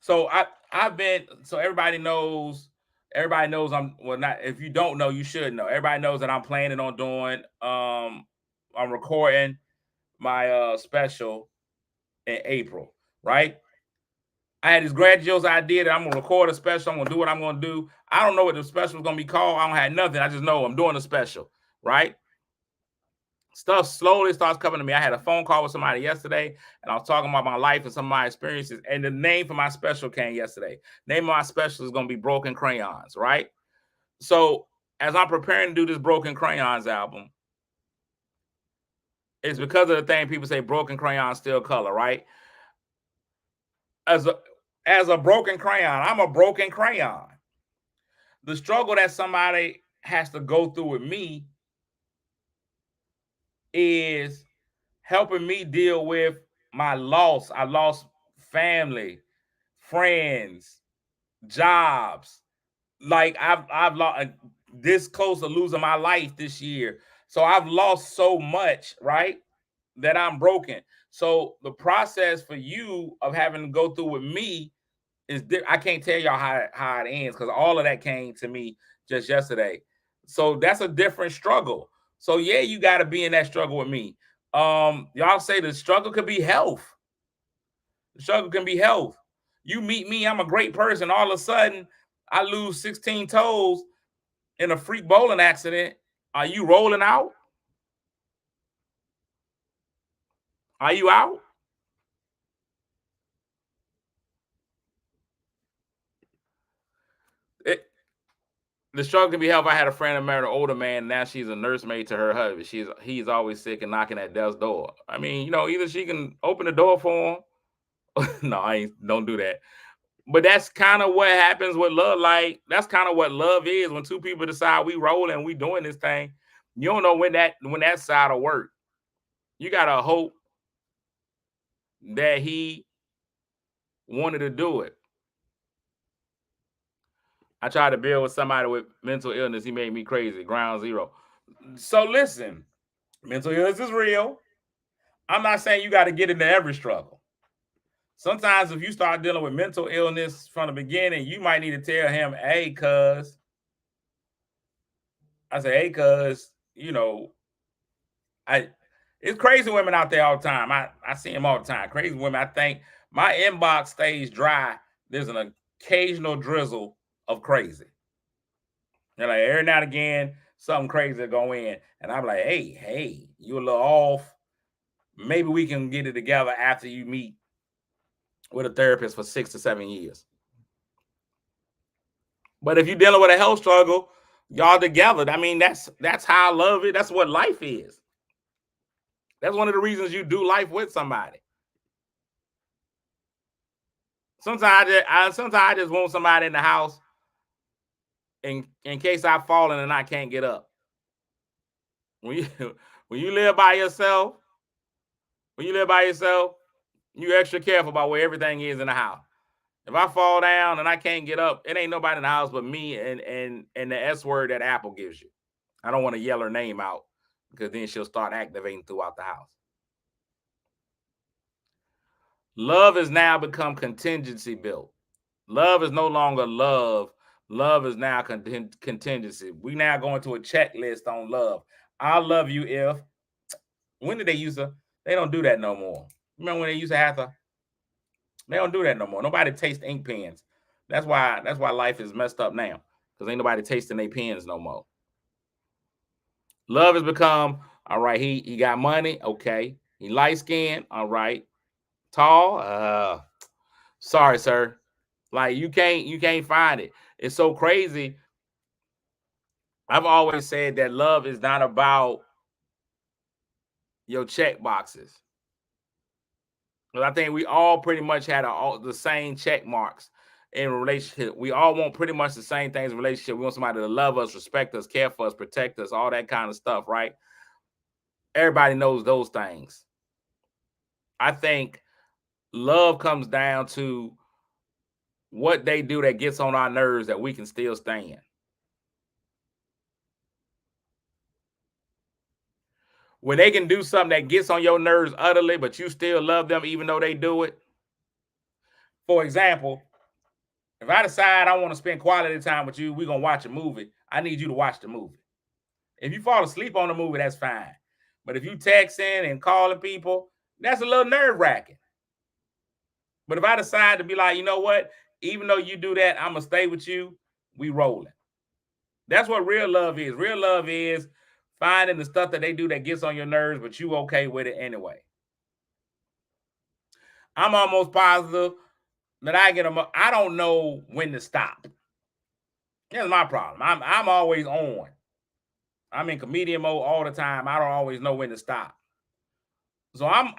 So everybody knows I'm not. If you don't know, you should know. Everybody knows that I'm planning on doing I'm recording my special in April, right? I had this grandiose idea that I'm going to record a special. I'm going to do what I'm going to do. I don't know what the special is going to be called. I don't have nothing. I just know I'm doing a special, right? Stuff slowly starts coming to me. I had a phone call with somebody yesterday, and I was talking about my life and some of my experiences, and the name for my special came yesterday. Name of my special is going to be Broken Crayons, right? So as I'm preparing to do this Broken Crayons album, it's because of the thing people say broken crayon, still color, right? As a broken crayon, I'm a broken crayon. The struggle that somebody has to go through with me is helping me deal with my loss. I lost family, friends, jobs. Like I've lost this close to losing my life this year. So I've lost so much, right, that I'm broken. So the process for you of having to go through with me is I can't tell y'all how it ends because all of that came to me just yesterday. So that's a different struggle. So yeah, you got to be in that struggle with me. Y'all say the struggle could be health. The struggle can be health. You meet me, I'm a great person. All of a sudden, I lose 16 toes in a freak bowling accident. Are you rolling out? Are you out? The struggle can be health. I had a friend who married an older man. Now she's a nursemaid to her husband. He's always sick and knocking at death's door. I mean, either she can open the door for him. No, I ain't. Don't do that. But that's kind of what happens with love. Like that's kind of what love is when two people decide we rolling and we doing this thing. You don't know when that side will work. You gotta hope that he wanted to do it. I tried to build with somebody with mental illness. He made me crazy. Ground zero. So listen, mental illness is real. I'm not saying you got to get into every struggle. Sometimes if you start dealing with mental illness from the beginning, you might need to tell him, hey, cuz. I say, hey, cuz, it's crazy women out there all the time. I see them all the time. Crazy women. I think my inbox stays dry. There's an occasional drizzle of crazy. They're like, every now and again, something crazy will go in. And I'm like, hey, you a little off. Maybe we can get it together after you meet with a therapist for 6 to 7 years. But if you're dealing with a health struggle, y'all together. I mean, that's how I love it. That's what life is. That's one of the reasons you do life with somebody. Sometimes I just want somebody in the house in case I've fallen and I can't get up. When you live by yourself, you extra careful about where everything is in the house. If I fall down and I can't get up, it ain't nobody in the house but me and the S word that Apple gives you. I don't want to yell her name out because then she'll start activating throughout the house. Love has now become contingency built. Love is no longer love. Love is now contingency. We now go into a checklist on love. I'll love you if. When did they use to? They don't do that no more. Remember when they used to have to? They don't do that no more. Nobody tastes ink pens. That's why life is messed up now. Because ain't nobody tasting their pens no more. Love has become, all right, he got money, okay. He light skinned, all right. Tall, sorry, sir. Like you can't find it. It's so crazy. I've always said that love is not about your check boxes. But I think we all pretty much had the same check marks in a relationship. We all want pretty much the same things in a relationship. We want somebody to love us, respect us, care for us, protect us, all that kind of stuff, right? Everybody knows those things. I think love comes down to what they do that gets on our nerves that we can still stand. When they can do something that gets on your nerves utterly, but you still love them even though they do it. For example, if I decide I want to spend quality time with you, we're going to watch a movie. I need you to watch the movie. If you fall asleep on the movie, that's fine. But if you texting and calling people, that's a little nerve-wracking. But if I decide to be like, you know what? Even though you do that, I'm going to stay with you. We rolling. That's what real love is. Real love is finding the stuff that they do that gets on your nerves, but you okay with it anyway. I'm almost positive that I don't know when to stop. That's my problem. I'm always on. I'm in comedian mode all the time. I don't always know when to stop. So I'm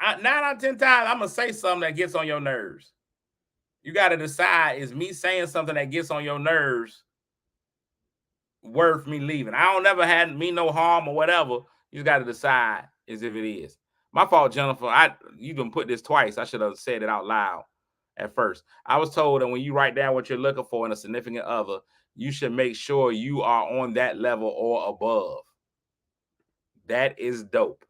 9 out of 10 times I'm gonna say something that gets on your nerves. You got to decide, is me saying something that gets on your nerves worth me leaving? I don't never had me no harm or whatever. You got to decide is if it is. My fault, Jennifer. You done put this twice. I should have said it out loud at first. I was told that when you write down what you're looking for in a significant other, you should make sure you are on that level or above. That is dope.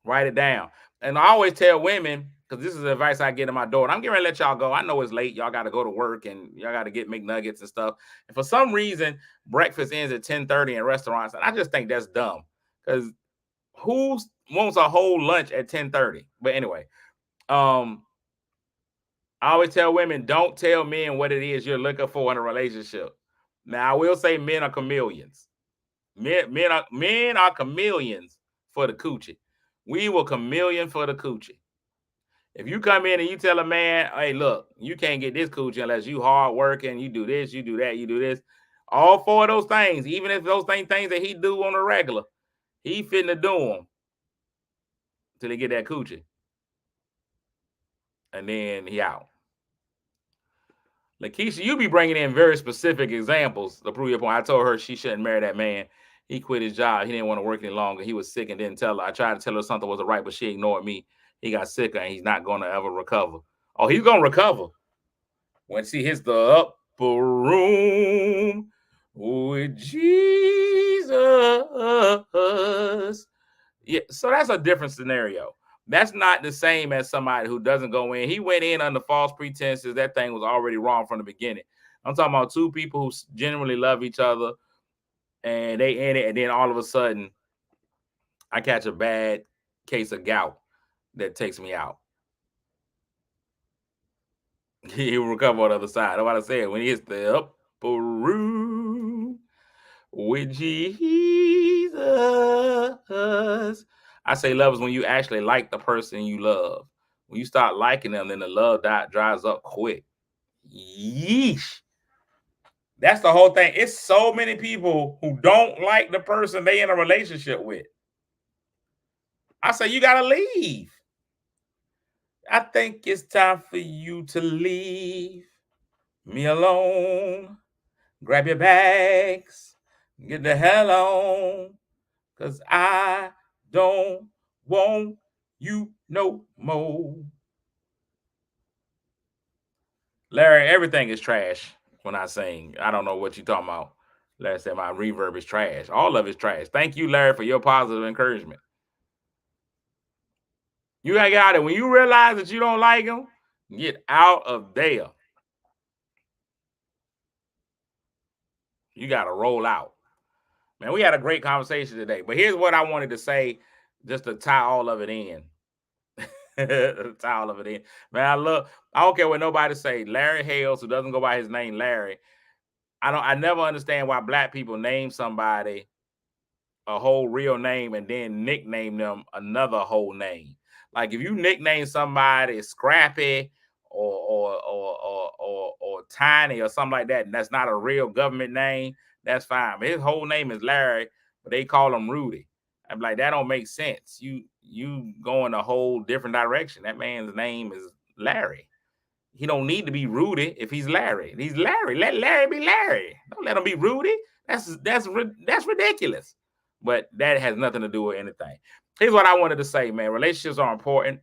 Write it down. And I always tell women, because this is the advice I get to my daughter. I'm getting ready to let y'all go. I know it's late. Y'all got to go to work and y'all got to get McNuggets and stuff. And for some reason, breakfast ends at 10:30 in restaurants. And I just think that's dumb. Because who wants a whole lunch at 10:30? But anyway, I always tell women, don't tell men what it is you're looking for in a relationship. Now, I will say men are chameleons. Men are chameleons for the coochie. We will chameleon for the coochie. If you come in and you tell a man, hey, look, you can't get this coochie unless you hard working, you do this, you do that, you do this. All four of those things, even if those things that he do on a regular, he finna do them till he get that coochie. And then he out. Lakeisha, you be bringing in very specific examples to prove your point. I told her she shouldn't marry that man. He quit his job. He didn't want to work any longer. He was sick and didn't tell her. I tried to tell her something wasn't right, but she ignored me. He got sicker and he's not going to ever recover. Oh, he's going to recover when she hits the upper room with Jesus. Yeah, so that's a different scenario. That's not the same as somebody who doesn't go in. He went in under false pretenses. That thing was already wrong from the beginning. I'm talking about two people who genuinely love each other and they in it, and then all of a sudden I catch a bad case of gout that takes me out. He will recover on the other side. That's what I said. When he hits the upper room with Jesus. I say love is when you actually like the person you love. When you start liking them, then the love dries up quick. Yeesh. That's the whole thing. It's so many people who don't like the person they in a relationship with. I say you gotta leave. I think it's time for you to leave me alone. Grab your bags, get the hell on, because I don't want you no more. Larry, everything is trash when I sing. I don't know what you're talking about. Larry said my reverb is trash. All of it's trash. Thank you, Larry, for your positive encouragement. You gotta get out of it. When you realize that you don't like him, get out of there. You gotta roll out. Man, we had a great conversation today. But here's what I wanted to say just to tie all of it in. Tie all of it in. Man, I don't care what nobody say. Larry Hales, who doesn't go by his name Larry. I never understand why black people name somebody a whole real name and then nickname them another whole name. Like if you nickname somebody Scrappy or Tiny or something like that, and that's not a real government name, that's fine. But his whole name is Larry, but they call him Rudy. I'm like, that don't make sense. You go in a whole different direction. That man's name is Larry. He don't need to be Rudy if he's Larry. He's Larry. Let Larry be Larry. Don't let him be Rudy. That's ridiculous. But that has nothing to do with anything. Here's what I wanted to say, man. Relationships are important.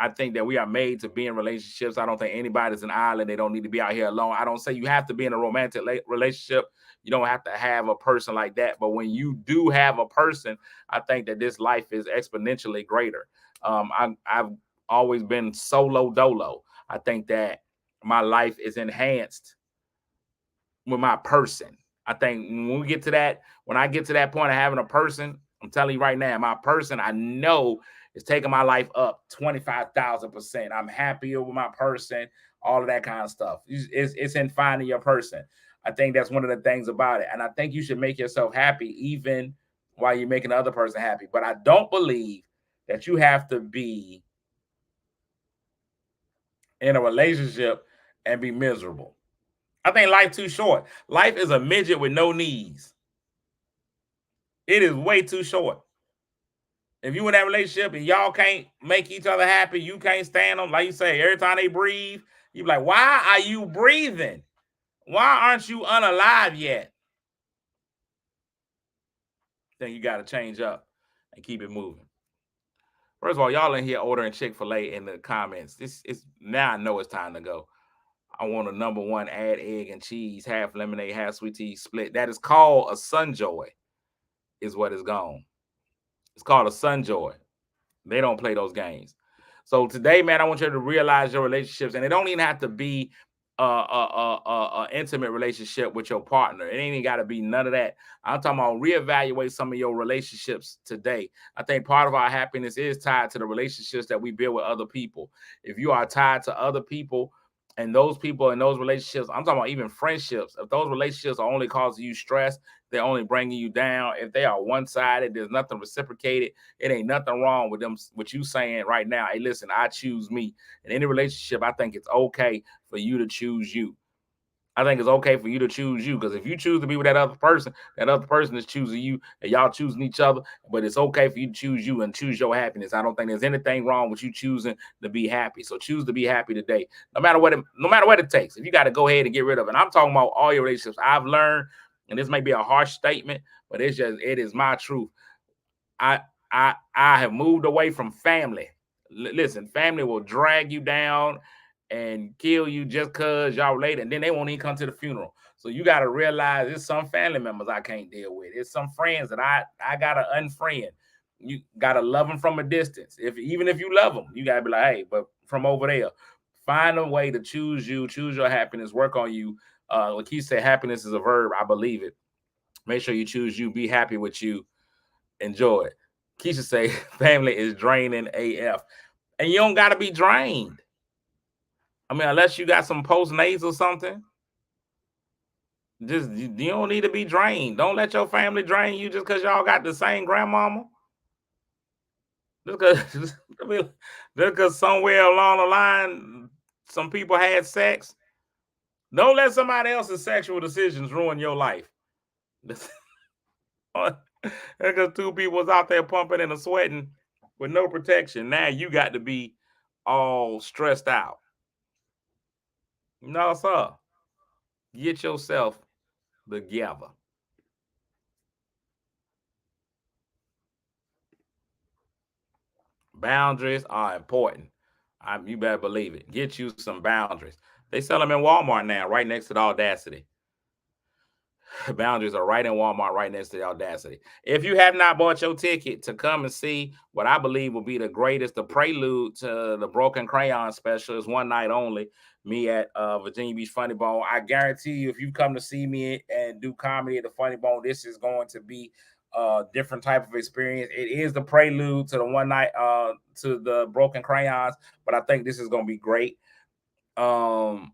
I think that we are made to be in relationships. I don't think anybody's an island. They don't need to be out here alone. I don't say you have to be in a romantic relationship. You don't have to have a person like that. But when you do have a person, I think that this life is exponentially greater. I've always been solo dolo. I think that my life is enhanced with my person. I think when I get to that point of having a person, I'm telling you right now, my person, I know is taking my life up 25,000%. I'm happier with my person, all of that kind of stuff. It's in finding your person. I think that's one of the things about it. And I think you should make yourself happy even while you're making the other person happy. But I don't believe that you have to be in a relationship and be miserable. I think life too short. Life is a midget with no knees. It is way too short. If you in that relationship and y'all can't make each other happy, you can't stand them. Like you say, every time they breathe, you be like, why are you breathing? Why aren't you unalive yet? Then you got to change up and keep it moving. First of all, y'all in here ordering Chick-fil-A in the comments. This is now I know it's time to go. I want a number one, add egg and cheese, half lemonade, half sweet tea split. That is called a Sunjoy, is what is gone. It's called a Sunjoy. They don't play those games. So today, man, I want you to realize your relationships, and it don't even have to be a intimate relationship with your partner. It ain't even got to be none of that. I'm talking about reevaluate some of your relationships today. I think part of our happiness is tied to the relationships that we build with other people. If you are tied to other people, and those people in those relationships, I'm talking about even friendships, if those relationships are only causing you stress, they're only bringing you down. If they are one-sided, there's nothing reciprocated. It ain't nothing wrong with them, with you saying right now, hey, listen, I choose me. In any relationship, I think it's okay for you to choose you. I think it's okay for you to choose you, because if you choose to be with that other person is choosing you, and y'all choosing each other. But it's okay for you to choose you and choose your happiness. I don't think there's anything wrong with you choosing to be happy. So choose to be happy today, no matter what it takes. If you got to go ahead and get rid of it, I'm talking about all your relationships. I've learned, and this may be a harsh statement, but it is my truth. I have moved away from family. Listen, family will drag you down and kill you just because y'all related, and then they won't even come to the funeral. So you got to realize there's some family members I can't deal with. It's some friends that I gotta unfriend. You gotta love them from a distance. Even if you love them, you gotta be like, hey, but from over there, find a way to choose you, choose your happiness, work on you. Like he said, happiness is a verb. I believe it. Make sure you choose you. Be happy with you. Enjoy it. Keisha say family is draining AF. And you don't got to be drained. I mean, unless you got some postnates or something. Just you don't need to be drained. Don't let your family drain you just because y'all got the same grandmama. Just because somewhere along the line some people had sex. Don't let somebody else's sexual decisions ruin your life. Because two people was out there pumping and sweating with no protection. Now you got to be all stressed out. No, sir. Get yourself together. Boundaries are important. You better believe it. Get you some boundaries. They sell them in Walmart now, right next to the Audacity. Boundaries are right in Walmart, right next to the Audacity. If you have not bought your ticket to come and see what I believe will be the prelude to the Broken Crayon special, is one night only. Me at Virginia Beach Funny Bone. I guarantee you, if you come to see me and do comedy at the Funny Bone, this is going to be a different type of experience. It is the prelude to the one night to the Broken Crayons, but I think this is going to be great. You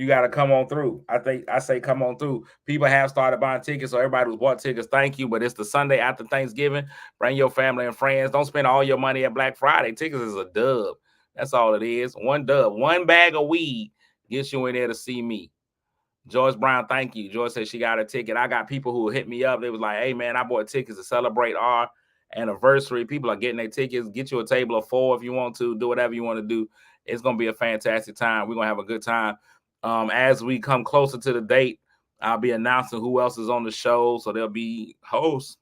got to come on through. I say come on through. People have started buying tickets, so everybody who's bought tickets, thank you. But it's the Sunday after Thanksgiving. Bring your family and friends. Don't spend all your money at Black Friday. Tickets is a dub. That's all it is. One dub. One bag of weed gets you in there to see me. Joyce Brown, thank you. Joyce said she got a ticket. I got people who hit me up. They was like, hey, man, I bought tickets to celebrate our anniversary. People are getting their tickets. Get you a table of 4 if you want to. Do whatever you want to do. It's going to be a fantastic time. We're going to have a good time. As we come closer to the date, I'll be announcing who else is on the show. So there'll be hosts.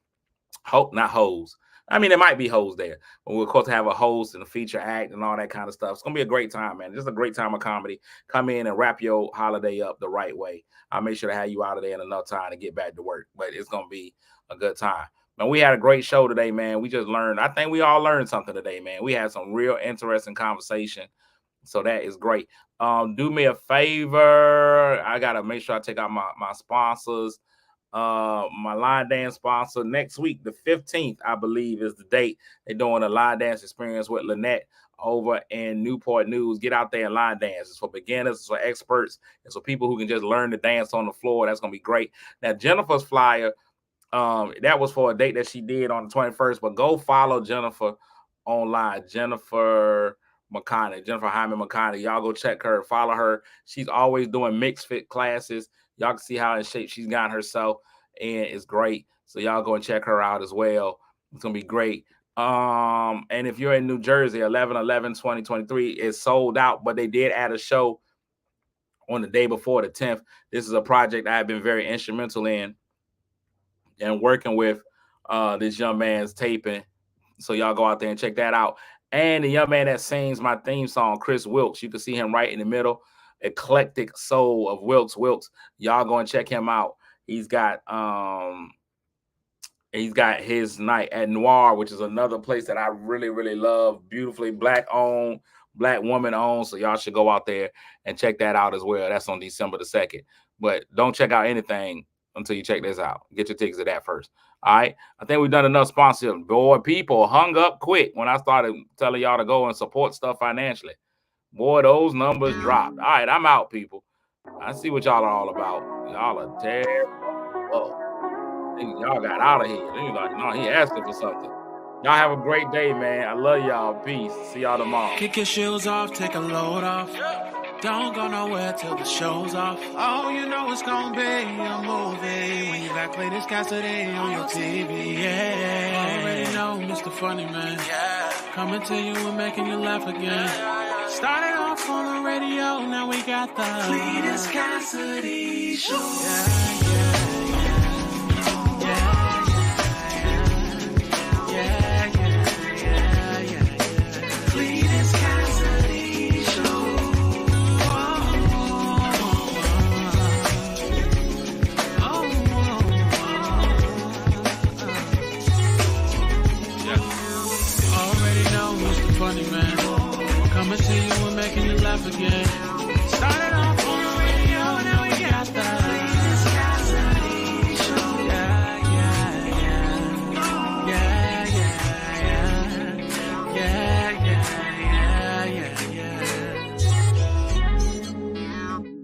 Not hoes. I mean, there might be hoes there, but we're of course have a host and a feature act and all that kind of stuff. It's gonna be a great time, man. Just a great time of comedy. Come in and wrap your holiday up the right way. I'll make sure to have you out of there in enough time to get back to work. But it's gonna be a good time. Man, we had a great show today, man. We just learned. I think we all learned something today, man. We had some real interesting conversation. So that is great. Do me a favor. I gotta make sure I take out my sponsors. My line dance sponsor next week, the 15th, I believe, is the date. They're doing a line dance experience with Lynette over in Newport News. Get out there and line dance. It's for beginners, it's for experts, it's for people who can just learn to dance on the floor. That's gonna be great. Now, Jennifer's flyer, that was for a date that she did on the 21st, but go follow Jennifer online. Jennifer Hyman McConnell. Y'all go check her, follow her. She's always doing mixed fit classes. Y'all can see how in shape she's gotten herself, and it's great. So y'all go and check her out as well. It's gonna be great. And if you're in New Jersey, 11/11/2023 is sold out, but they did add a show on the day before the 10th. This is a project I've been very instrumental in and working with this young man's taping. So y'all go out there and check that out. And the young man that sings my theme song, Chris Wilkes, you can see him right in the middle. Eclectic Soul of Wilkes. Y'all go and check him out. He's got He's got his night at Noir, which is another place that I really, really love. Beautifully black owned, black woman owned. So y'all should go out there and check that out as well. That's on December the 2nd. But don't check out anything until you check this out. Get your tickets to that first. All right. I think we've done enough sponsorship. Boy, people hung up quick when I started telling y'all to go and support stuff financially. Boy, those numbers dropped. All right, I'm out, people. I see what y'all are all about. Y'all are terrible. Y'all got out of here. They was like, no, he asking for something. Y'all have a great day, man. I love y'all. Peace. See y'all tomorrow. Kick your shoes off, take a load off. Don't go nowhere till the show's off. Oh, you know it's gonna be a movie when you got Clayton's Cassidy on your TV. Yeah, already know Mr. Funny Man. Coming to you and making you laugh again. Started off on the radio, now we got the Clayton's Cassidy show. Yeah.